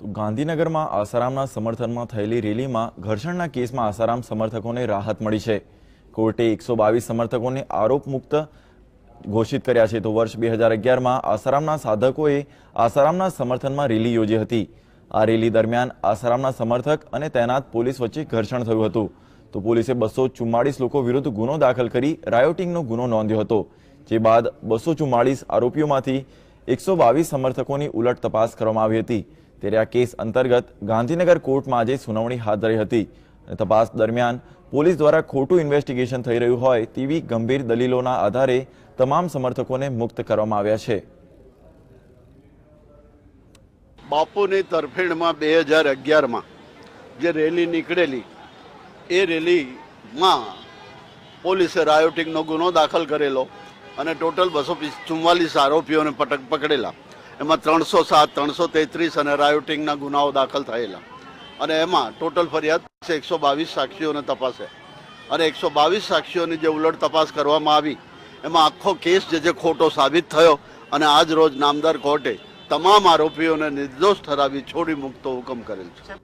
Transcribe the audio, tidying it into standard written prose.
તો ગાંધીનગરમાં આસારામના સમર્થનમાં થયેલી રેલીમાં ઘર્ષણના કેસમાં આસારામ સમર્થકોને રાહત મળી છે। કોર્ટે 122 સમર્થકોને આરોપ મુક્ત ઘોષિત કર્યા છે। તો વર્ષ 2011માં આસારામના સાધકોએ આસારામના સમર્થનમાં રેલી યોજી હતી। આ રેલી દરમિયાન આસારામના સમર્થક અને તૈનાત પોલીસ વચ્ચે ઘર્ષણ થયું હતું। તો પોલીસે 244 લોકો વિરુદ્ધ ગુનો દાખલ કરી રાયોટિંગનો ગુનો નોંધ્યો હતો। જે બાદ 244 આરોપીઓમાંથી 122 સમર્થકોની ઉલટ તપાસ કરવામાં આવી હતી। ત્યારે આ કેસ અંતર્ગત ગાંધીનગર કોર્ટમાં આજે સુનાવણી હાથ ધરી હતી। તપાસ દરમિયાન પોલીસ દ્વારા ખોટું ઇન્વેસ્ટિગેશન થઈ રહ્યું હોય તેવી ગંભીર દલીલોના આધારે તમામ સમર્થકોને મુક્ત કરવામાં આવ્યા છે। બાપુની તરફેણમાં 2011માં જે રેલી નીકળેલી એ રેલીમાં પોલીસે રાયોટિંગનો ગુનો દાખલ કરેલો અને ટોટલ 244 આરોપીઓને પકડેલા। એમાં 307, 333 અને રાયોટિંગના ગુનાઓ દાખલ થયેલા અને એમાં ટોટલ ફરિયાદ 122 સાક્ષીઓને તપાસે અને 122 સાક્ષીઓની જે ઉલટ તપાસ કરવામાં આવી એમાં આખો કેસ જે ખોટો સાબિત થયો અને આજ રોજ નામદાર કોર્ટે તમામ આરોપીઓને નિર્દોષ ઠરાવી છોડી મૂકતો હુકમ કરેલ છે।